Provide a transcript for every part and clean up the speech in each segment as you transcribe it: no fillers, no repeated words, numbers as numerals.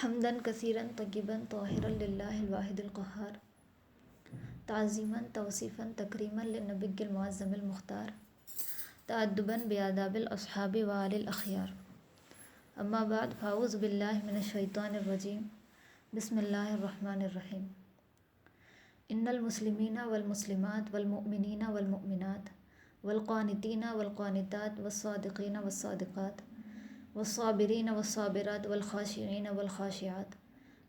حمداً کثیراً طیباً طاہراً للہ الواحد القہار، تعظیماً توصیفاً تکریماً للنبی المعظم المختار، تأدباً بآداب الاصحاب وآل الاخیار۔ اما بعد، فاعوذ باللہ من الشیطان الرجیم، بسم اللہ الرحمن الرحیم۔ ان المسلمین والمسلمات والمؤمنین والمؤمنات والقانتین والقانتات والصادقین والصادقات والصابرین والصابرات والخاشعین والخاشعات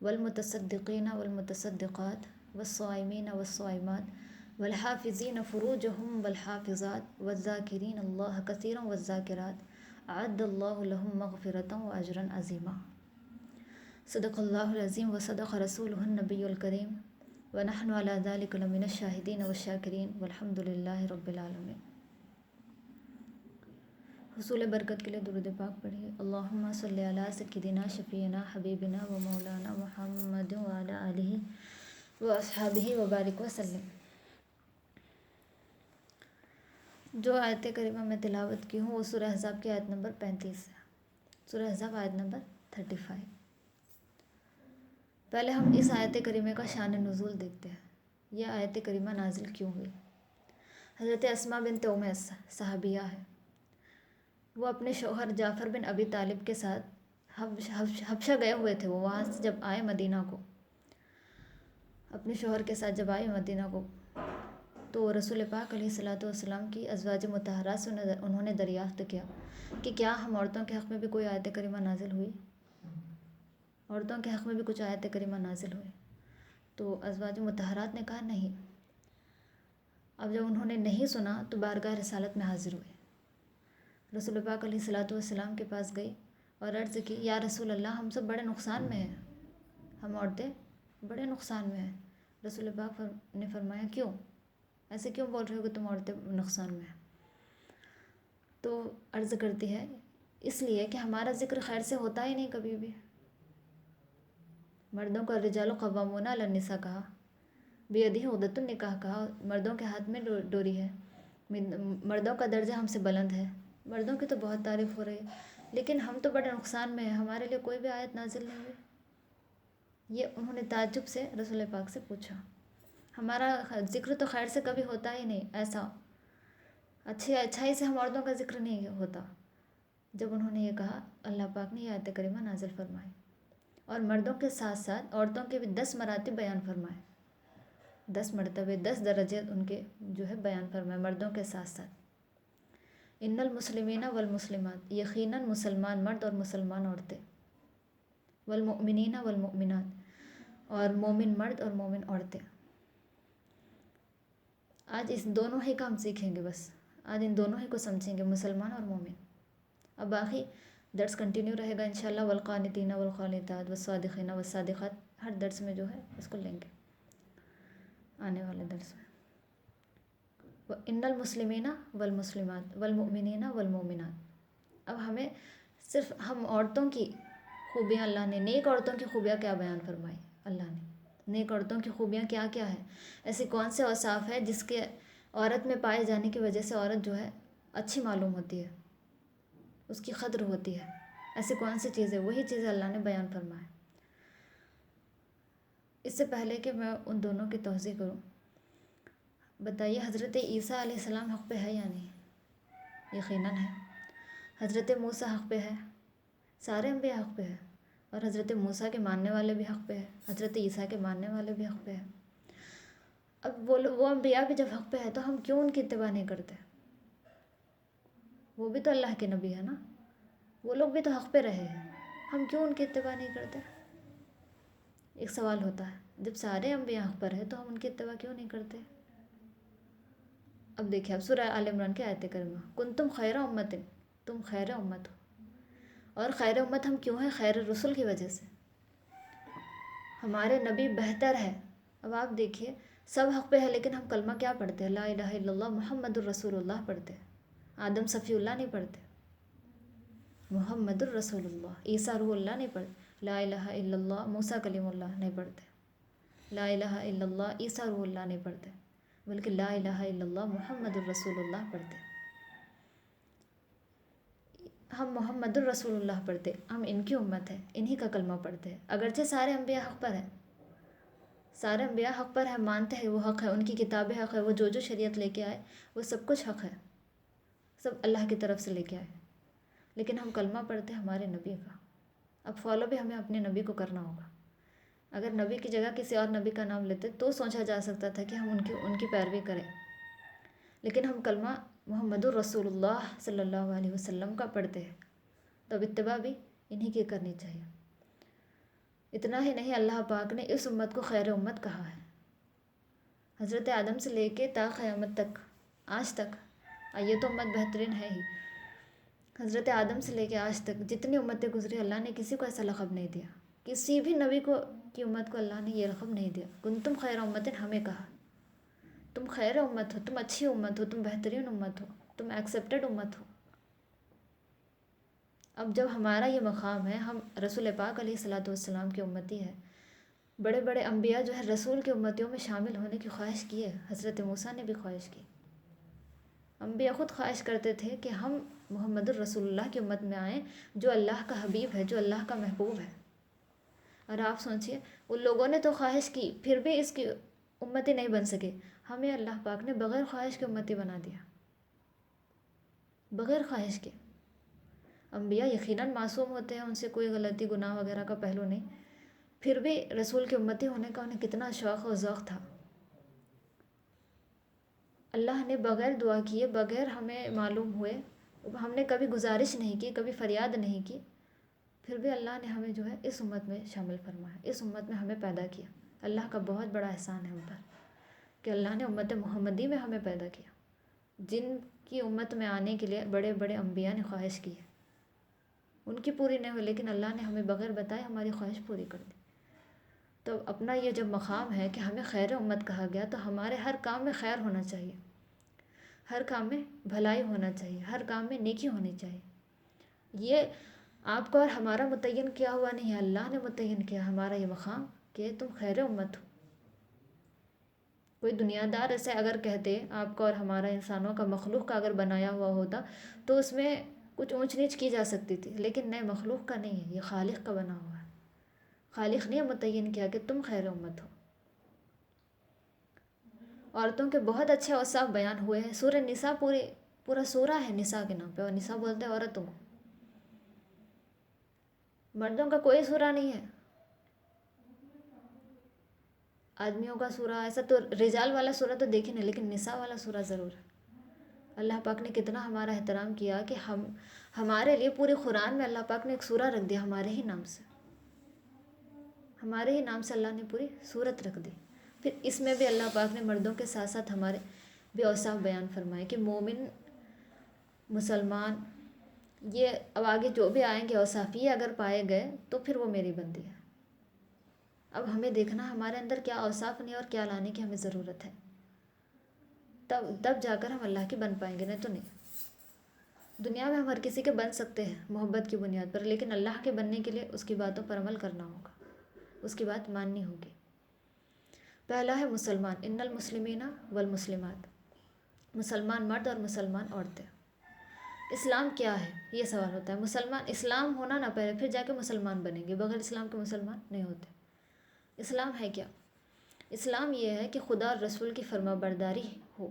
والمتصدقین والمتصدقات والصائمین والصائمات والحافظین فروجہم والحافظات والذاکرین اللہ کثیرا والذاکرات اعد اللہ لہم مغفرۃ واجرا عظیما۔ صدق اللہ العظیم وصدق رسولہ النبی الکریم ونحن علی ذلک لمن الشاہدین والشاکرین والحمد للہ رب العالمین۔ حصول برکت کے لیے درود پاک پڑھیے۔ اللہم صلی علی سیدنا شفیعنا حبیبنا و مولانا محمد وعلی آلہ و اصحابہ وبارک وسلم۔ جو آیت کریمہ میں تلاوت کی ہوں وہ سورہ احزاب کی آیت نمبر 35 ہے۔ سورہ احزاب آیت نمبر 35۔ پہلے ہم اس آیت کریمہ کا شان نزول دیکھتے ہیں۔ یہ آیت کریمہ نازل کیوں ہوئی؟ حضرت اسماء بنت امیس صحابیہ ہے۔ وہ اپنے شوہر جعفر بن ابی طالب کے ساتھ حبشہ گئے ہوئے تھے۔ وہ وہاں سے جب آئے مدینہ کو، اپنے شوہر کے ساتھ جب آئے مدینہ کو، تو رسول پاک علیہ الصلوۃ والسلام کی ازواج مطہرات سے انہوں نے دریافت کیا کہ کیا ہم عورتوں کے حق میں بھی کوئی آیت کریمہ نازل ہوئی؟ عورتوں کے حق میں بھی کچھ آیت کریمہ نازل ہوئی؟ تو ازواج مطہرات نے کہا نہیں۔ اب جب انہوں نے نہیں سنا تو بارگاہ رسالت میں حاضر ہوئے، رسول پاک علیہ الصلوۃ والسلام کے پاس گئی اور عرض کی، یا رسول اللہ، ہم سب بڑے نقصان میں ہیں، ہم عورتیں بڑے نقصان میں ہیں۔ رسول پاک نے فرمایا، کیوں ایسے کیوں بول رہے ہو کہ تم عورتیں نقصان میں ہیں؟ تو عرض کرتی ہے، اس لیے کہ ہمارا ذکر خیر سے ہوتا ہی نہیں کبھی بھی۔ مردوں کو الرجال قوامون علی النساء کہا، بیدہ عقدۃ النکاح کہا، مردوں کے ہاتھ میں ڈوری ہے، مردوں کا درجہ ہم سے بلند ہے۔ مردوں کی تو بہت تعریف ہو رہی ہے، لیکن ہم تو بڑے نقصان میں ہیں، ہمارے لیے کوئی بھی آیت نازل نہیں ہوئی۔ یہ انہوں نے تعجب سے رسول پاک سے پوچھا، ہمارا ذکر تو خیر سے کبھی ہوتا ہی نہیں، ایسا اچھائی سے ہم عورتوں کا ذکر نہیں ہوتا۔ جب انہوں نے یہ کہا، اللہ پاک نے یہ آیت کریمہ نازل فرمائی اور مردوں کے ساتھ ساتھ عورتوں کے بھی 10 مراتب بیان فرمائے، 10 مرتبے 10 درجے ان کے جو ہے بیان فرمائے مردوں کے ساتھ ساتھ۔ ان المسلمین والمسلمات، یقیناً مسلمان مرد اور مسلمان عورتیں، والمؤمنین والمؤمنات، اور مومن مرد اور مومن عورتیں۔ آج اس دونوں ہی کا ہم سیکھیں گے، بس آج ان دونوں ہی کو سمجھیں گے، مسلمان اور مومن۔ اب باقی درس کنٹینیو رہے گا انشاءاللہ، والقانتین والقانتات والصادقین والصادقات، ہر درس میں جو ہے اس کو لیں گے آنے والے درس میں۔ ان المسلمین والمسلمات والمؤمنین والمؤمنات۔ اب ہمیں صرف ہم عورتوں کی خوبیاں، اللہ نے نیک عورتوں کی خوبیاں کیا بیان فرمائی؟ اللہ نے نیک عورتوں کی خوبیاں کیا کیا ہے؟ ایسی کون سے اوصاف ہے جس کے عورت میں پائے جانے کی وجہ سے عورت جو ہے اچھی معلوم ہوتی ہے، اس کی قدر ہوتی ہے؟ ایسی کون سی چیز ہے؟ وہی چیزیں اللہ نے بیان فرمائے۔ اس سے پہلے کہ میں ان دونوں کی توضیح کروں، بتائیے حضرت عیسیٰ علیہ السلام حق پہ ہے یا نہیں؟ یقیناً ہے۔ حضرت موسیٰ حق پہ ہے، سارے انبیاء حق پہ ہے، اور حضرت موسیٰ کے ماننے والے بھی حق پہ ہے، حضرت عیسیٰ کے ماننے والے بھی حق پہ ہے۔ اب وہ انبیاء بھی جب حق پہ ہے تو ہم کیوں ان کی اتباع نہیں کرتے؟ وہ بھی تو اللہ کے نبی ہے نا، وہ لوگ بھی تو حق پہ رہے ہیں، ہم کیوں ان کی اتباع نہیں کرتے؟ ایک سوال ہوتا ہے، جب سارے انبیاء حق پر ہے تو ہم ان کی اتباع کیوں نہیں کرتے؟ اب دیکھیں، اب سورہ آل عمران کی آیت کریمہ، کنتم خیر امت، تم خیر امت ہو۔ اور خیر امت ہم کیوں ہیں؟ خیر رسول کی وجہ سے، ہمارے نبی بہتر ہے۔ اب آپ دیکھیے، سب حق پہ ہے لیکن ہم کلمہ کیا پڑھتے ہیں؟ لا الہ الا اللہ محمد الرسول اللہ پڑھتے ہیں، آدم صفی اللہ نہیں پڑھتے، محمد الرسول اللہ، عیسیٰ روح اللہ نہیں پڑھتے، لا الہ الا اللہ موسیٰ کلیم اللہ نہیں پڑھتے، لا الہ الا اللہ عیسیٰ روح اللہ نہیں پڑھتے، بلکہ لا الہ الا اللہ محمد الرسول اللہ پڑھتے۔ ہم محمد الرسول اللہ پڑھتے، ہم ان کی امت ہے، انہی کا کلمہ پڑھتے ہیں، اگرچہ سارے انبیاء حق پر ہیں، سارے انبیاء حق پر ہیں، مانتے ہیں وہ حق ہے، ان کی کتابیں حق ہے، وہ جو شریعت لے کے آئے وہ سب کچھ حق ہے، سب اللہ کی طرف سے لے کے آئے، لیکن ہم کلمہ پڑھتے ہیں ہمارے نبی کا۔ اب فالو بھی ہمیں اپنے نبی کو کرنا ہوگا۔ اگر نبی کی جگہ کسی اور نبی کا نام لیتے تو سوچا جا سکتا تھا کہ ہم ان کی پیروی کریں، لیکن ہم کلمہ محمد الرسول اللہ صلی اللہ علیہ وسلم کا پڑھتے ہیں، تو اب اتباع بھی انہی کی کرنی چاہیے۔ اتنا ہی نہیں، اللہ پاک نے اس امت کو خیر امت کہا ہے۔ حضرت آدم سے لے کے تا قیامت تک، آج تک، یہ تو امت بہترین ہے ہی، حضرت آدم سے لے کے آج تک جتنی امتیں گزری، اللہ نے کسی کو ایسا لقب نہیں دیا، کسی بھی نبی کو کی امت کو اللہ نے یہ لقب نہیں دیا۔ کنتم خیر امت، ہمیں کہا تم خیر امت ہو، تم اچھی امت ہو، تم بہترین امت ہو، تم ایکسیپٹڈ امت ہو۔ اب جب ہمارا یہ مقام ہے، ہم رسول پاک علیہ الصلوۃ والسلام کی امتی ہے، بڑے بڑے انبیاء جو ہے رسول کی امتیوں میں شامل ہونے کی خواہش کی ہے، حضرت موسیٰ نے بھی خواہش کی، انبیاء خود خواہش کرتے تھے کہ ہم محمد الرسول اللہ کی امت میں آئیں، جو اللہ کا حبیب ہے، جو اللہ کا محبوب ہے۔ اور آپ سوچئے، ان لوگوں نے تو خواہش کی، پھر بھی اس کی امتی نہیں بن سکے، ہمیں اللہ پاک نے بغیر خواہش کے امتی بنا دیا، بغیر خواہش کے۔ انبیاء یقیناً معصوم ہوتے ہیں، ان سے کوئی غلطی گناہ وغیرہ کا پہلو نہیں، پھر بھی رسول کی امتی ہونے کا انہیں کتنا شوق و ذوق تھا۔ اللہ نے بغیر دعا کیے، بغیر ہمیں معلوم ہوئے، ہم نے کبھی گزارش نہیں کی، کبھی فریاد نہیں کی، پھر بھی اللہ نے ہمیں جو ہے اس امت میں شامل فرمایا، اس امت میں ہمیں پیدا کیا۔ اللہ کا بہت بڑا احسان ہے ہم پر کہ اللہ نے امت محمدی میں ہمیں پیدا کیا، جن کی امت میں آنے کے لیے بڑے بڑے انبیاء نے خواہش کی ہے، ان کی پوری نہیں ہوئی، لیکن اللہ نے ہمیں بغیر بتائے ہماری خواہش پوری کر دی۔ تو اپنا یہ جب مقام ہے کہ ہمیں خیر امت کہا گیا، تو ہمارے ہر کام میں خیر ہونا چاہیے، ہر کام میں بھلائی ہونا چاہیے، ہر کام میں نیکی ہونی چاہیے۔ یہ آپ کو اور ہمارا متعین کیا ہوا نہیں ہے، اللہ نے متعین کیا ہمارا یہ مقام کہ تم خیر امت ہو۔ کوئی دنیا دار ایسے اگر کہتے آپ کا اور ہمارا، انسانوں کا، مخلوق کا اگر بنایا ہوا ہوتا تو اس میں کچھ اونچ نیچ کی جا سکتی تھی، لیکن نہیں، مخلوق کا نہیں ہے، یہ خالق کا بنا ہوا ہے۔ خالق نے متعین کیا کہ تم خیر امت ہو۔ عورتوں کے بہت اچھے اوصاف بیان ہوئے ہیں، سورہ نساء پورا سورہ ہے نساء کے نام پہ، اور نساء بولتے ہیں عورتوں کو، مردوں کا کوئی سورہ نہیں ہے۔ آدمیوں کا سورہ ایسا تو رجال والا سورہ تو دیکھیں نہیں، لیکن نساء والا سورہ ضرور ہے۔ اللہ پاک نے کتنا ہمارا احترام کیا کہ ہمارے لیے پورے قرآن میں اللہ پاک نے ایک سورہ رکھ دیا ہمارے ہی نام سے، ہمارے ہی نام سے اللہ نے پوری سورت رکھ دی۔ پھر اس میں بھی اللہ پاک نے مردوں کے ساتھ ساتھ ہمارے بھی اوصاف بیان فرمائے کہ مومن، مسلمان، یہ اب آگے جو بھی آئیں گے اوصاف، یہ اگر پائے گئے تو پھر وہ میری بندی ہے۔ اب ہمیں دیکھنا ہمارے اندر کیا اوصاف نہیں اور کیا لانے کی ہمیں ضرورت ہے، تب جا کر ہم اللہ کے بن پائیں گے، نہیں تو نہیں۔ دنیا میں ہم ہر کسی کے بن سکتے ہیں محبت کی بنیاد پر، لیکن اللہ کے بننے کے لیے اس کی باتوں پر عمل کرنا ہوگا، اس کی بات ماننی ہوگی۔ پہلا ہے مسلمان، ان المسلمین والمسلمات، مسلمان مرد اور مسلمان عورتیں۔ اسلام کیا ہے یہ سوال ہوتا ہے، مسلمان اسلام ہونا نہ پہلے، پھر جا کے مسلمان بنیں گے، بغیر اسلام کے مسلمان نہیں ہوتے۔ اسلام ہے کیا؟ اسلام یہ ہے کہ خدا اور رسول کی فرما برداری ہو،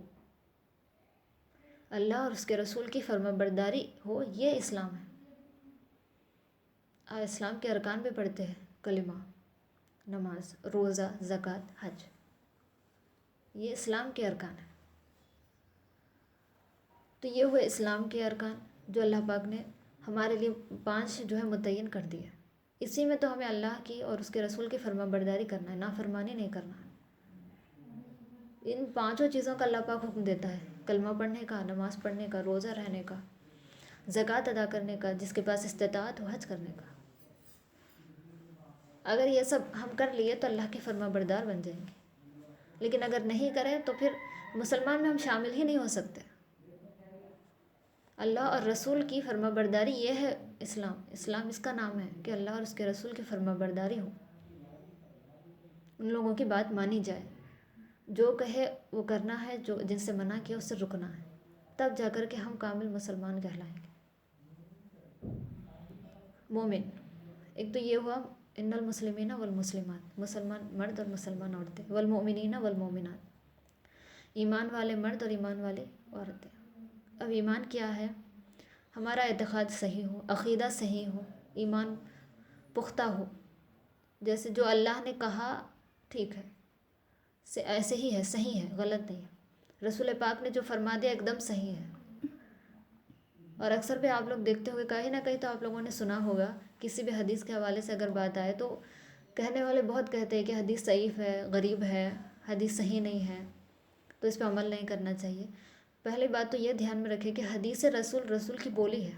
اللہ اور اس کے رسول کی فرما برداری ہو، یہ اسلام ہے۔ اسلام کے ارکان بھی پڑھتے ہیں، کلمہ، نماز، روزہ، زکوٰۃ، حج، یہ اسلام کے ارکان ہیں۔ تو یہ ہوئے اسلام کے ارکان جو اللہ پاک نے ہمارے لیے 5 جو ہے متعین کر دیے، اسی میں تو ہمیں اللہ کی اور اس کے رسول کی فرما برداری کرنا ہے، نافرمانی نہیں کرنا ہے۔ ان 5 چیزوں کا اللہ پاک حکم دیتا ہے، کلمہ پڑھنے کا، نماز پڑھنے کا، روزہ رہنے کا، زکوٰۃ ادا کرنے کا، جس کے پاس استطاعت ہو حج کرنے کا۔ اگر یہ سب ہم کر لیے تو اللہ کے فرما بردار بن جائیں گے، لیکن اگر نہیں کریں تو پھر مسلمان میں ہم شامل ہی نہیں ہو سکتے۔ اللہ اور رسول کی فرما برداری یہ ہے اسلام، اسلام اس کا نام ہے کہ اللہ اور اس کے رسول کی فرما برداری ہو، ان لوگوں کی بات مانی جائے، جو کہے وہ کرنا ہے، جو جن سے منع کیا اس سے رکنا ہے، تب جا کر کے ہم کامل مسلمان کہلائیں گے۔ مومن، ایک تو یہ ہوا ان المسلمین والمسلمات، مسلمان مرد اور مسلمان عورتیں، والمؤمنین والمؤمنات، ایمان والے مرد اور ایمان والی عورتیں۔ اب ایمان کیا ہے؟ ہمارا اعتقاد صحیح ہو، عقیدہ صحیح ہو، ایمان پختہ ہو، جیسے جو اللہ نے کہا ٹھیک ہے، ایسے ہی ہے، صحیح ہے، غلط نہیں ہے، رسول پاک نے جو فرما دیا ایک دم صحیح ہے۔ اور اکثر بھی آپ لوگ دیکھتے ہوئے کہیں نہ کہیں تو آپ لوگوں نے سنا ہوگا، کسی بھی حدیث کے حوالے سے اگر بات آئے تو کہنے والے بہت کہتے ہیں کہ حدیث ضعیف ہے، غریب ہے، حدیث صحیح نہیں ہے، تو اس پہ عمل نہیں کرنا چاہیے۔ پہلی بات تو یہ دھیان میں رکھیں کہ حدیث رسول کی بولی ہے،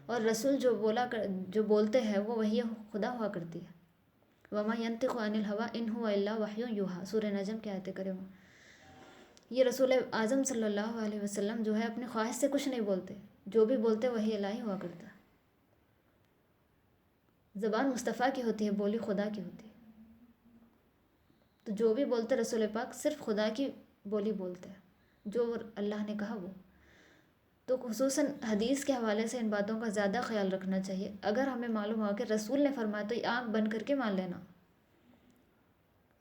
اور رسول جو بولتے ہیں وہ وحی خدا ہوا کرتی ہے۔ وما ينطق عن الهوى ان هو الا وحی یوحی، سورہ نجم کی آیت کریمہ۔ یہ رسول اعظم صلی اللہ علیہ وسلم جو ہے اپنی خواہش سے کچھ نہیں بولتے، جو بھی بولتے وہی الہی ہوا کرتا ہے۔ زبان مصطفیٰ کی ہوتی ہے، بولی خدا کی ہوتی ہے، تو جو بھی بولتے رسول پاک صرف خدا کی بولی بولتے ہیں، جو اللہ نے کہا وہ۔ تو خصوصاً حدیث کے حوالے سے ان باتوں کا زیادہ خیال رکھنا چاہیے۔ اگر ہمیں معلوم ہوا کہ رسول نے فرمایا تو یہ آنکھ بند کر کے مان لینا۔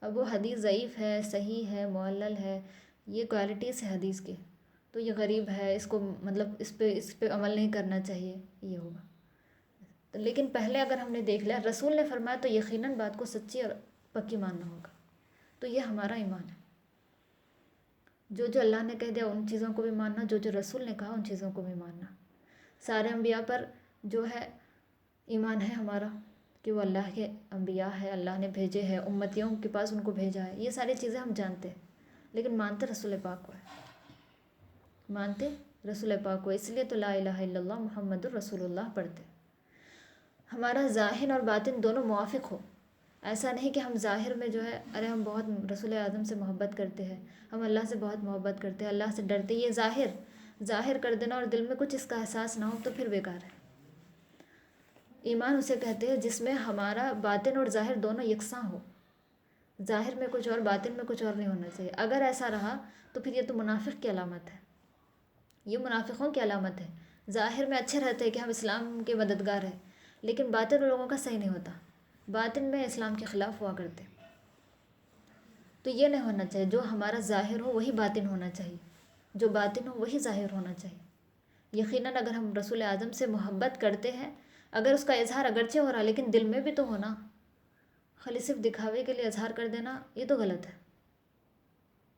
اب وہ حدیث ضعیف ہے، صحیح ہے، معلل ہے، یہ کوالٹیز ہے حدیث کی، تو یہ غریب ہے، اس کو مطلب اس پہ عمل نہیں کرنا چاہیے، یہ ہوگا۔ لیکن پہلے اگر ہم نے دیکھ لیا رسول نے فرمایا تو یقیناً بات کو سچی اور پکی ماننا ہوگا، تو یہ ہمارا ایمان ہے۔ جو اللہ نے کہہ دیا ان چیزوں کو بھی ماننا، جو رسول نے کہا ان چیزوں کو بھی ماننا۔ سارے انبیاء پر جو ہے ایمان ہے ہمارا کہ وہ اللہ کے انبیاء ہے، اللہ نے بھیجے ہیں، امتیوں کے پاس ان کو بھیجا ہے، یہ ساری چیزیں ہم جانتے ہیں، لیکن مانتے رسول پاک کو ہے، مانتے رسول پاک کو، اس لیے تو لا الہ الا اللہ محمد الرسول اللہ پڑھتے۔ ہمارا ظاہر اور باطن دونوں موافق ہو، ایسا نہیں کہ ہم ظاہر میں جو ہے ارے ہم بہت رسول اعظم سے محبت کرتے ہیں، ہم اللہ سے بہت محبت کرتے ہیں، اللہ سے ڈرتے، یہ ظاہر کر دینا اور دل میں کچھ اس کا احساس نہ ہو تو پھر بیکار ہے۔ ایمان اسے کہتے ہیں جس میں ہمارا باطن اور ظاہر دونوں یکساں ہو، ظاہر میں کچھ اور باطن میں کچھ اور نہیں ہونا چاہیے۔ اگر ایسا رہا تو پھر یہ تو منافق کی علامت ہے، یہ منافقوں کی علامت ہے۔ ظاہر میں اچھے رہتے ہیں کہ ہم اسلام کے مددگار ہیں، لیکن باطن لوگوں کا صحیح نہیں ہوتا، باطن میں اسلام کے خلاف ہوا کرتے، تو یہ نہیں ہونا چاہیے۔ جو ہمارا ظاہر ہو وہی باطن ہونا چاہیے، جو باطن ہو وہی ظاہر ہونا چاہیے۔ یقیناً اگر ہم رسول اعظم سے محبت کرتے ہیں، اگر اس کا اظہار اگرچہ ہو رہا لیکن دل میں بھی تو ہونا، خالی صرف دکھاوے کے لیے اظہار کر دینا یہ تو غلط ہے،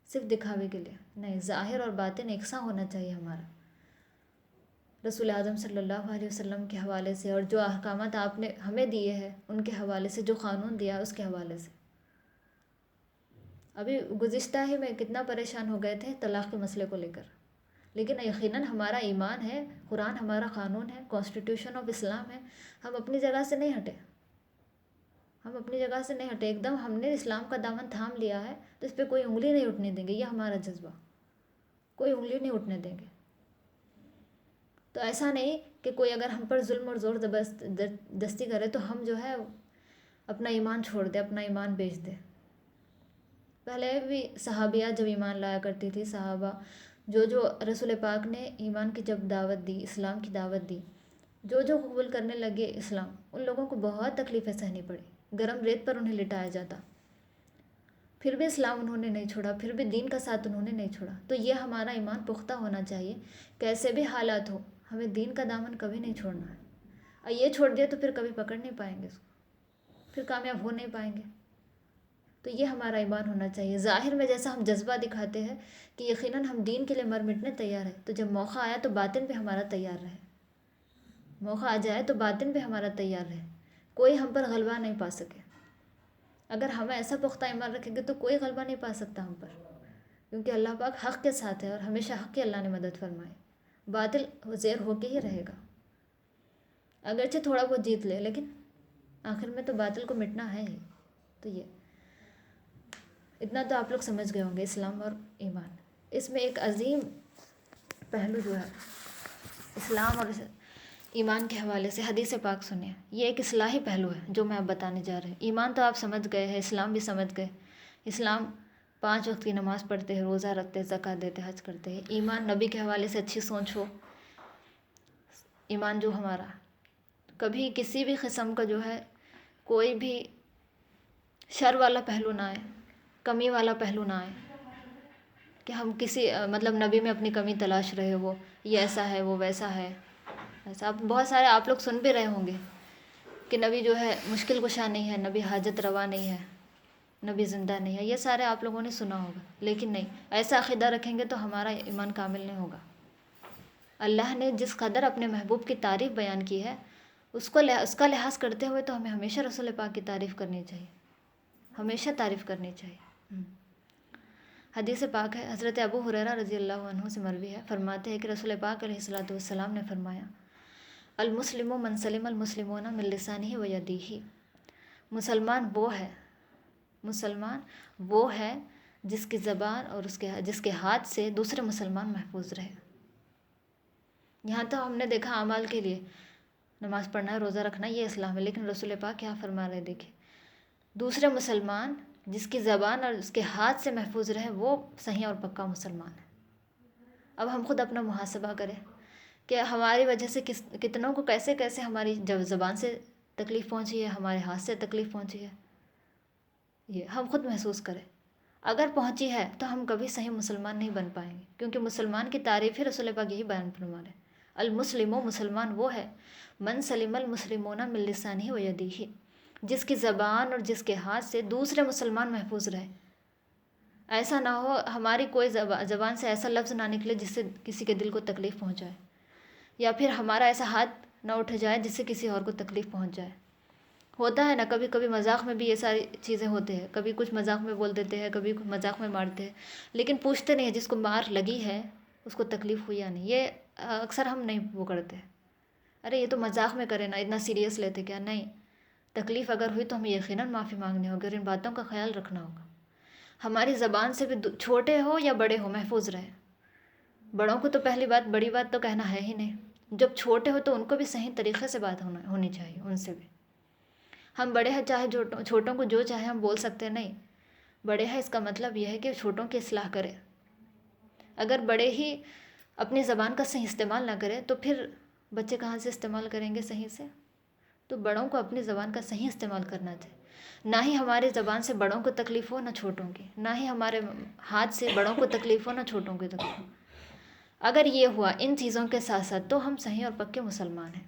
صرف دکھاوے کے لیے نہیں، ظاہر اور باطن یکساں ہونا چاہیے ہمارا رسول اعظم صلی اللہ علیہ وسلم کے حوالے سے، اور جو احکامات آپ نے ہمیں دیے ہیں ان کے حوالے سے، جو قانون دیا اس کے حوالے سے۔ ابھی گزشتہ ہی میں کتنا پریشان ہو گئے تھے طلاق کے مسئلے کو لے کر، لیکن یقیناً ہمارا ایمان ہے، قرآن ہمارا قانون ہے، کانسٹیٹیوشن آف اسلام ہے، ہم اپنی جگہ سے نہیں ہٹے، ہم اپنی جگہ سے نہیں ہٹے، ایک دم ہم نے اسلام کا دامن تھام لیا ہے، تو اس پہ کوئی انگلی نہیں اٹھنے دیں گے، یہ ہمارا جذبہ، کوئی انگلی نہیں اٹھنے دیں گے۔ تو ایسا نہیں کہ کوئی اگر ہم پر ظلم اور زور زبردستی کرے تو ہم جو ہے اپنا ایمان چھوڑ دیں، اپنا ایمان بیچ دیں۔ پہلے بھی صحابیات جب ایمان لایا کرتی تھی، صحابہ جو رسول پاک نے ایمان کی جب دعوت دی، اسلام کی دعوت دی، جو قبول کرنے لگے اسلام، ان لوگوں کو بہت تکلیفیں سہنی پڑی، گرم ریت پر انہیں لٹایا جاتا، پھر بھی اسلام انہوں نے نہیں چھوڑا، پھر بھی دین کا ساتھ انہوں نے نہیں چھوڑا۔ تو یہ ہمارا ایمان پختہ ہونا چاہیے، کیسے بھی حالات ہو ہمیں دین کا دامن کبھی نہیں چھوڑنا ہے، اور یہ چھوڑ دیا تو پھر کبھی پکڑ نہیں پائیں گے اس کو، پھر کامیاب ہو نہیں پائیں گے۔ تو یہ ہمارا ایمان ہونا چاہیے۔ ظاہر میں جیسا ہم جذبہ دکھاتے ہیں کہ یقیناً ہم دین کے لیے مر مٹنے تیار ہیں، تو جب موقع آیا تو باطن بھی ہمارا تیار رہے، موقع آ جائے تو باطن بھی ہمارا تیار رہے، کوئی ہم پر غلبہ نہیں پا سکے۔ اگر ہم ایسا پختہ ایمان رکھیں گے تو کوئی غلبہ نہیں پا سکتا ہم پر، کیونکہ اللہ پاک حق کے ساتھ ہے، اور ہمیشہ حق کی اللہ نے مدد فرمائے، باطل زیر ہو کے ہی رہے گا، اگرچہ تھوڑا بہت جیت لے لیکن آخر میں تو باطل کو مٹنا ہے ہی۔ تو یہ اتنا تو آپ لوگ سمجھ گئے ہوں گے اسلام اور ایمان۔ اس میں ایک عظیم پہلو جو ہے اسلام اور ایمان کے حوالے سے حدیث پاک سنیں، یہ ایک اصلاحی پہلو ہے جو میں اب بتانے جا رہے ہیں۔ ایمان تو آپ سمجھ گئے ہیں، اسلام بھی سمجھ گئے، اسلام 5 وقت کی نماز پڑھتے ہیں، روزہ رکھتے ہیں، زکوٰۃ دیتے ہیں، حج کرتے ہیں۔ ایمان نبی کے حوالے سے اچھی سوچ ہو، ایمان جو ہمارا کبھی کسی بھی قسم کا جو ہے کوئی بھی شر والا پہلو نہ آئے، کمی والا پہلو نہ آئے کہ ہم کسی مطلب نبی میں اپنی کمی تلاش رہے ہو، یہ ایسا ہے وہ ویسا ہے ایسا. اب بہت سارے آپ لوگ سن بھی رہے ہوں گے کہ نبی جو ہے مشکل کشا نہیں ہے، نبی حاجت روا نہیں ہے، نبی زندہ نہیں ہے. یہ سارے آپ لوگوں نے سنا ہوگا، لیکن نہیں، ایسا عقیدہ رکھیں گے تو ہمارا ایمان کامل نہیں ہوگا. اللہ نے جس قدر اپنے محبوب کی تعریف بیان کی ہے اس کا لحاظ کرتے ہوئے تو ہمیں ہمیشہ رسول پاک کی تعریف کرنی چاہیے، ہمیشہ تعریف کرنی چاہیے. حدیث پاک ہے، حضرت ابو ہریرہ رضی اللہ عنہ سے مروی ہے، فرماتے ہیں کہ رسول پاک علیہ الصلوۃ والسلام نے فرمایا، المسلم من سلم المسلمون من لسانہ و یدہ. مسلمان وہ ہے جس کی زبان اور جس کے ہاتھ سے دوسرے مسلمان محفوظ رہے. یہاں تو ہم نے دیکھا اعمال کے لیے نماز پڑھنا ہے، روزہ رکھنا ہے، یہ اسلام ہے، لیکن رسول پاک کیا فرما رہے دیکھیں، دوسرے مسلمان جس کی زبان اور اس کے ہاتھ سے محفوظ رہے وہ صحیح اور پکا مسلمان ہے. اب ہم خود اپنا محاسبہ کریں کہ ہماری وجہ سے کتنوں کو کیسے کیسے ہماری زبان سے تکلیف پہنچی ہے، ہمارے ہاتھ سے تکلیف پہنچی ہے، یہ ہم خود محسوس کریں. اگر پہنچی ہے تو ہم کبھی صحیح مسلمان نہیں بن پائیں گے، کیونکہ مسلمان کی تعریف ہی رسول پاک یہی بیان فرما رہے ہیں، المسلم مسلمان وہ ہے من سلم المسلمون من لسانہ و یدہ، جس کی زبان اور جس کے ہاتھ سے دوسرے مسلمان محفوظ رہے. ایسا نہ ہو ہماری کوئی زبان سے ایسا لفظ نہ نکلے جس سے کسی کے دل کو تکلیف پہنچائے، یا پھر ہمارا ایسا ہاتھ نہ اٹھ جائے جس سے کسی اور کو تکلیف پہنچ جائے. ہوتا ہے نا، کبھی کبھی مذاق میں بھی یہ ساری چیزیں ہوتے ہیں، کبھی کچھ مذاق میں بول دیتے ہیں، کبھی کچھ مذاق میں مارتے ہیں، لیکن پوچھتے نہیں ہیں جس کو مار لگی ہے اس کو تکلیف ہوئی یا نہیں. یہ اکثر ہم نہیں وہ کرتے، ارے یہ تو مذاق میں کرے نا، اتنا سیریس لیتے کیا؟ نہیں، تکلیف اگر ہوئی تو ہمیں یقیناً معافی مانگنی ہوگی اور ان باتوں کا خیال رکھنا ہوگا. ہماری زبان سے بھی چھوٹے ہو یا بڑے ہو محفوظ رہے. بڑوں کو تو پہلی بات، بڑی بات تو کہنا ہے ہی نہیں. جب چھوٹے ہو تو ان کو بھی صحیح طریقے سے بات ہونی چاہیے ان سے بھی. ہم بڑے ہیں، چاہے چھوٹوں کو جو چاہے ہم بول سکتے ہیں، نہیں، بڑے ہیں اس کا مطلب یہ ہے کہ چھوٹوں کی اصلاح کرے. اگر بڑے ہی اپنی زبان کا صحیح استعمال نہ کرے تو پھر بچے کہاں سے استعمال کریں گے صحیح سے؟ تو بڑوں کو اپنی زبان کا صحیح استعمال کرنا چاہیے. نہ ہی ہماری زبان سے بڑوں کو تکلیف ہو، نہ چھوٹوں کی، نہ ہی ہمارے ہاتھ سے بڑوں کو تکلیف ہو، نہ چھوٹوں کی تکلیف ہو. اگر یہ ہوا ان چیزوں کے ساتھ ساتھ تو ہم صحیح اور پکے مسلمان ہیں.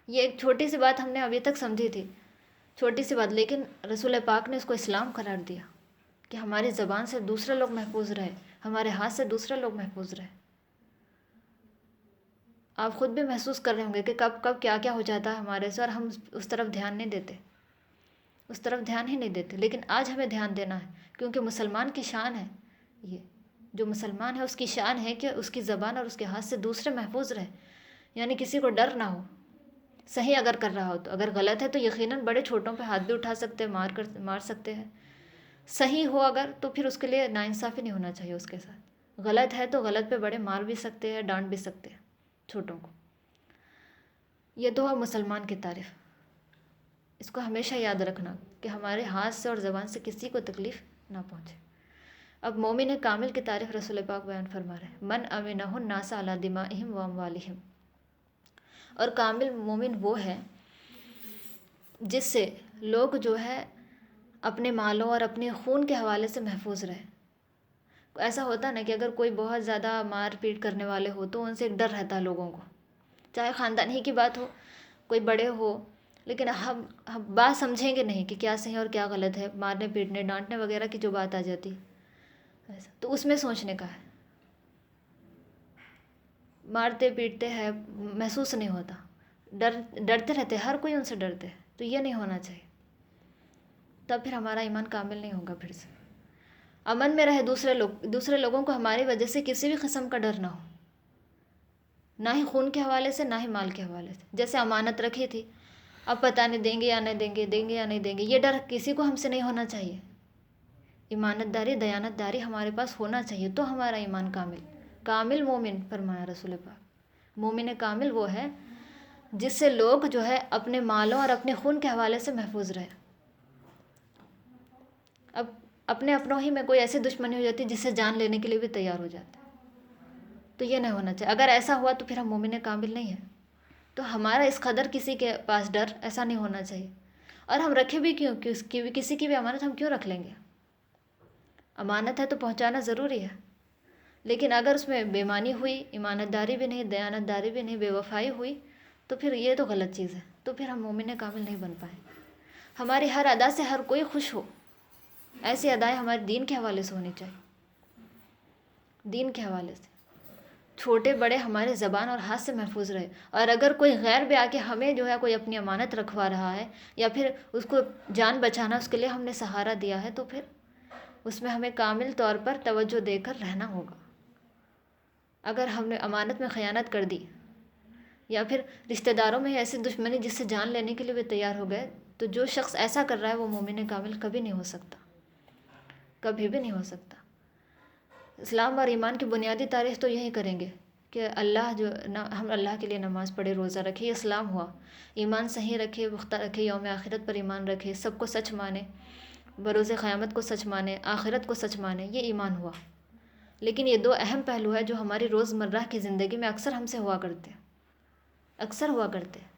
یہ ایک چھوٹی سی بات ہم نے ابھی تک سمجھی تھی، چھوٹی سی بات، لیکن رسول پاک نے اس کو اسلام قرار دیا کہ ہماری زبان سے دوسرے لوگ محفوظ رہے، ہمارے ہاتھ سے دوسرے لوگ محفوظ رہے. آپ خود بھی محسوس کر رہے ہوں گے کہ کب کب کیا کیا ہو جاتا ہے ہمارے سے اور ہم اس طرف دھیان نہیں دیتے، اس طرف دھیان ہی نہیں دیتے. لیکن آج ہمیں دھیان دینا ہے، کیونکہ مسلمان کی شان ہے، یہ جو مسلمان ہے اس کی شان ہے کہ اس کی زبان اور اس کے ہاتھ سے دوسرے محفوظ رہے، یعنی کسی کو ڈر نہ ہو. صحیح اگر کر رہا ہو تو، اگر غلط ہے تو یقیناً بڑے چھوٹوں پہ ہاتھ بھی اٹھا سکتے ہیں، مار سکتے ہیں. صحیح ہو اگر تو پھر اس کے لیے ناانصافی نہیں ہونا چاہیے اس کے ساتھ. غلط ہے تو غلط پہ بڑے مار بھی سکتے ہیں، ڈانٹ بھی سکتے ہیں چھوٹوں کو. یہ تو ہے مسلمان کی تعریف. اس کو ہمیشہ یاد رکھنا کہ ہمارے ہاتھ سے اور زبان سے کسی کو تکلیف نہ پہنچے. اب مومن کامل کی تعریف رسول پاک بیان فرما رہے ہیں، من امنہ الناس علی دمائہم و اموالہم. اور کامل مومن وہ ہے جس سے لوگ جو ہے اپنے مالوں اور اپنے خون کے حوالے سے محفوظ رہے. ایسا ہوتا ہے نا کہ اگر کوئی بہت زیادہ مار پیٹ کرنے والے ہو تو ان سے ایک ڈر رہتا ہے لوگوں کو، چاہے خاندان ہی کی بات ہو، کوئی بڑے ہو، لیکن ہم بات سمجھیں گے نہیں کہ کیا صحیح اور کیا غلط ہے. مارنے پیٹنے ڈانٹنے وغیرہ کی جو بات آ جاتی ایسا، تو اس میں سوچنے کا ہے. مارتے پیٹتے ہیں محسوس نہیں ہوتا، ڈرتے رہتے، ہر کوئی ان سے ڈرتے ہے، تو یہ نہیں ہونا چاہیے. تب پھر ہمارا ایمان کامل نہیں ہوگا. پھر سے امن میں رہے دوسرے لوگوں کو ہماری وجہ سے کسی بھی قسم کا ڈر نہ ہو، نہ ہی خون کے حوالے سے، نہ ہی مال کے حوالے سے. جیسے امانت رکھی تھی، اب پتہ نہیں دیں گے یا نہیں دیں گے، دیں گے یا نہیں دیں گے، یہ ڈر کسی کو ہم سے نہیں ہونا چاہیے. ایمانت داری، دیانت داری ہمارے پاس ہونا چاہیے، تو ہمارا ایمان کامل مومن فرمایا رسول پاک. مومن کامل وہ ہے جس سے لوگ جو ہے اپنے مالوں اور اپنے خون کے حوالے سے محفوظ رہے. اب اپنوں ہی میں کوئی ایسی دشمنی ہو جاتی جس سے جان لینے کے لیے بھی تیار ہو جاتے، تو یہ نہیں ہونا چاہیے. اگر ایسا ہوا تو پھر ہم مومن کامل نہیں ہیں. تو ہمارا اس قدر کسی کے پاس ڈر ایسا نہیں ہونا چاہیے. اور ہم رکھے بھی کیوں، کسی کی بھی امانت ہم کیوں رکھ لیں گے؟ امانت ہے تو پہنچانا ضروری ہے. لیکن اگر اس میں بے ایمانی ہوئی، ایمانت داری بھی نہیں، دیانت داری بھی نہیں، بے وفائی ہوئی، تو پھر یہ تو غلط چیز ہے. تو پھر ہم مومن کامل نہیں بن پائیں. ہماری ہر ادا سے ہر کوئی خوش ہو، ایسی ادائیں ہمارے دین کے حوالے سے ہونی چاہیے. دین کے حوالے سے چھوٹے بڑے ہمارے زبان اور ہاتھ سے محفوظ رہے. اور اگر کوئی غیر بھی آ کے ہمیں جو ہے کوئی اپنی امانت رکھوا رہا ہے، یا پھر اس کو جان بچانا اس کے لیے ہم نے سہارا دیا ہے، تو پھر اس میں ہمیں کامل طور پر توجہ دے کر رہنا ہوگا. اگر ہم نے امانت میں خیانت کر دی، یا پھر رشتہ داروں میں ایسی دشمنی جس سے جان لینے کے لیے بھی تیار ہو گئے، تو جو شخص ایسا کر رہا ہے وہ مومن کامل کبھی نہیں ہو سکتا، کبھی بھی نہیں ہو سکتا. اسلام اور ایمان کی بنیادی تعریف تو یہی کریں گے کہ ہم اللہ کے لیے نماز پڑھے، روزہ رکھے. یہ اسلام ہوا. ایمان صحیح رکھے، پختہ رکھے، یوم آخرت پر ایمان رکھے، سب کو سچ مانے، بروز قیامت کو سچ مانے، آخرت کو سچ مانے. یہ ایمان ہوا. لیکن یہ دو اہم پہلو ہیں جو ہماری روزمرہ کی زندگی میں اکثر ہم سے ہوا کرتے ہیں، اکثر ہوا کرتے ہیں.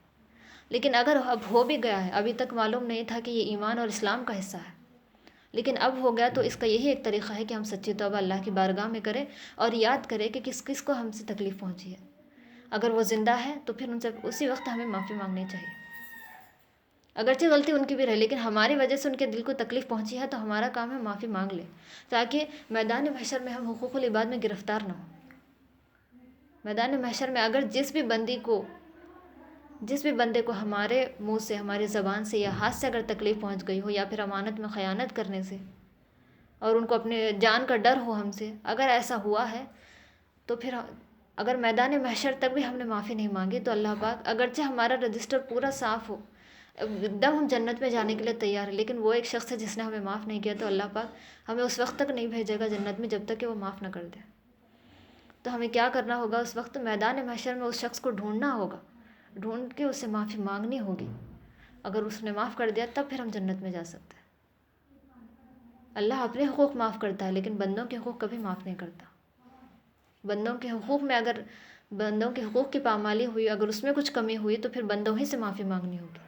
لیکن اگر اب ہو بھی گیا ہے، ابھی تک معلوم نہیں تھا کہ یہ ایمان اور اسلام کا حصہ ہے، لیکن اب ہو گیا، تو اس کا یہی ایک طریقہ ہے کہ ہم سچی توبہ اللہ کی بارگاہ میں کریں اور یاد کریں کہ کس کس کو ہم سے تکلیف پہنچی ہے. اگر وہ زندہ ہے تو پھر ان سے اسی وقت ہمیں معافی مانگنی چاہیے. اگرچہ غلطی ان کی بھی رہے، لیکن ہماری وجہ سے ان کے دل کو تکلیف پہنچی ہے، تو ہمارا کام ہے معافی مانگ لیں، تاکہ میدان محشر میں ہم حقوق العباد میں گرفتار نہ ہوں. میدان محشر میں اگر جس بھی بندے کو ہمارے منہ سے، ہماری زبان سے یا ہاتھ سے اگر تکلیف پہنچ گئی ہو، یا پھر امانت میں خیانت کرنے سے، اور ان کو اپنے جان کا ڈر ہو ہم سے، اگر ایسا ہوا ہے، تو پھر اگر میدان محشر تک بھی ہم نے معافی نہیں مانگی، تو اللہ پاک اگرچہ ہمارا رجسٹر پورا صاف ہو، ایک دم ہم جنت میں جانے کے لیے تیار ہیں، لیکن وہ ایک شخص ہے جس نے ہمیں معاف نہیں کیا، تو اللہ پاک ہمیں اس وقت تک نہیں بھیجے گا جنت میں جب تک کہ وہ معاف نہ کر دے. تو ہمیں کیا کرنا ہوگا اس وقت؟ میدان محشر میں اس شخص کو ڈھونڈنا ہوگا، ڈھونڈ کے اسے معافی مانگنی ہوگی. اگر اس نے معاف کر دیا تب پھر ہم جنت میں جا سکتے ہیں. اللہ اپنے حقوق معاف کرتا ہے، لیکن بندوں کے حقوق کبھی معاف نہیں کرتا. بندوں کے حقوق میں اگر بندوں کے حقوق کی پامالی ہوئی، اگر اس میں کچھ کمی ہوئی، تو پھر بندوں ہی سے معافی مانگنی ہوگی.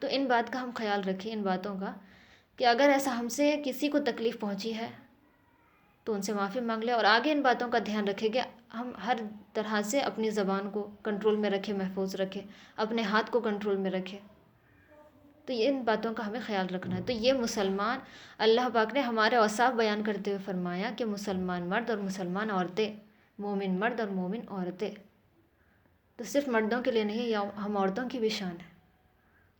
تو ان بات کا ہم خیال رکھیں، ان باتوں کا، کہ اگر ایسا ہم سے کسی کو تکلیف پہنچی ہے تو ان سے معافی مانگ لیں. اور آگے ان باتوں کا دھیان رکھیں کہ ہم ہر طرح سے اپنی زبان کو کنٹرول میں رکھیں، محفوظ رکھیں، اپنے ہاتھ کو کنٹرول میں رکھیں. تو یہ ان باتوں کا ہمیں خیال رکھنا ہے. تو یہ مسلمان، اللہ پاک نے ہمارے اوصاف بیان کرتے ہوئے فرمایا کہ مسلمان مرد اور مسلمان عورتیں، مومن مرد اور مومن عورتیں. تو صرف مردوں کے لیے نہیں، یا ہم عورتوں کی بھی شان ہے.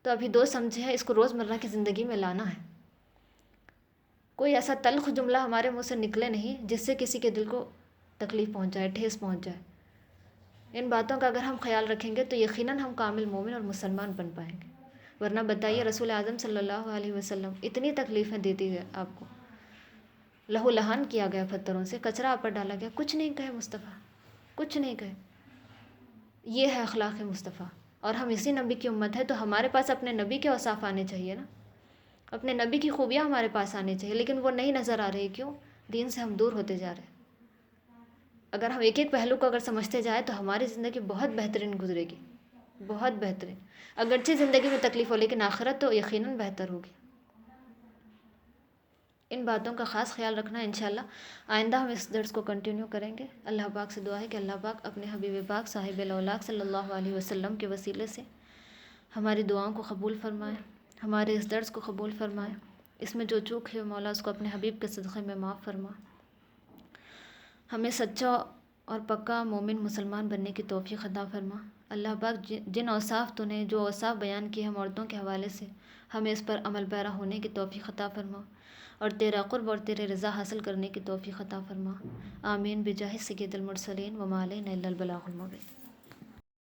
تو ابھی دو سمجھے ہیں، اس کو روزمرہ کی زندگی میں لانا ہے. کوئی ایسا تلخ جملہ ہمارے منہ سے نکلے نہیں جس سے کسی کے دل کو تکلیف پہنچ جائے، ٹھیس پہنچ جائے. ان باتوں کا اگر ہم خیال رکھیں گے تو یقیناً ہم کامل مومن اور مسلمان بن پائیں گے. ورنہ بتائیے، رسول اعظم صلی اللہ علیہ وسلم اتنی تکلیفیں دیتی ہے آپ کو، لہو لہان کیا گیا پتھروں سے، کچرا آپ پر ڈالا گیا، کچھ نہیں کہے مصطفیٰ، کچھ نہیں کہے. یہ ہے اخلاق مصطفیٰ. اور ہم اسی نبی کی امت ہے، تو ہمارے پاس اپنے نبی کے اوصاف آنے چاہیے نا، اپنے نبی کی خوبیاں ہمارے پاس آنی چاہیے. لیکن وہ نہیں نظر آ رہی. کیوں؟ دین سے ہم دور ہوتے جا رہے ہیں. اگر ہم ایک ایک پہلو کو اگر سمجھتے جائیں تو ہماری زندگی بہت بہترین گزرے گی، بہت بہترین. اگرچہ زندگی میں تکلیف ہو، لیکن آخرت تو یقیناً بہتر ہوگی. ان باتوں کا خاص خیال رکھنا ہے. انشاءاللہ آئندہ ہم اس درس کو کنٹینیو کریں گے. اللہ پاک سے دعا ہے کہ اللہ پاک اپنے حبیب پاک صاحب الاولاق صلی اللہ علیہ وسلم کے وسیلے سے ہماری دعاؤں کو قبول فرمائے، ہمارے اس درس کو قبول فرمائے. اس میں جو چوک ہے مولا اس کو اپنے حبیب کے صدقے میں معاف فرما. ہمیں سچا اور پکا مومن مسلمان بننے کی توفیق عطا فرما. اللہ پاک جن اوصاف تو نے جو اوصاف بیان کیے ہم عورتوں کے حوالے سے، ہمیں اس پر عمل پیرا ہونے کی توفیق عطا فرما، اور تیرا قرب اور تیرے رضا حاصل کرنے کی توفیق عطا فرما. آمین بجاہ سید المرسلین وما علینا الا البلاغ المبین.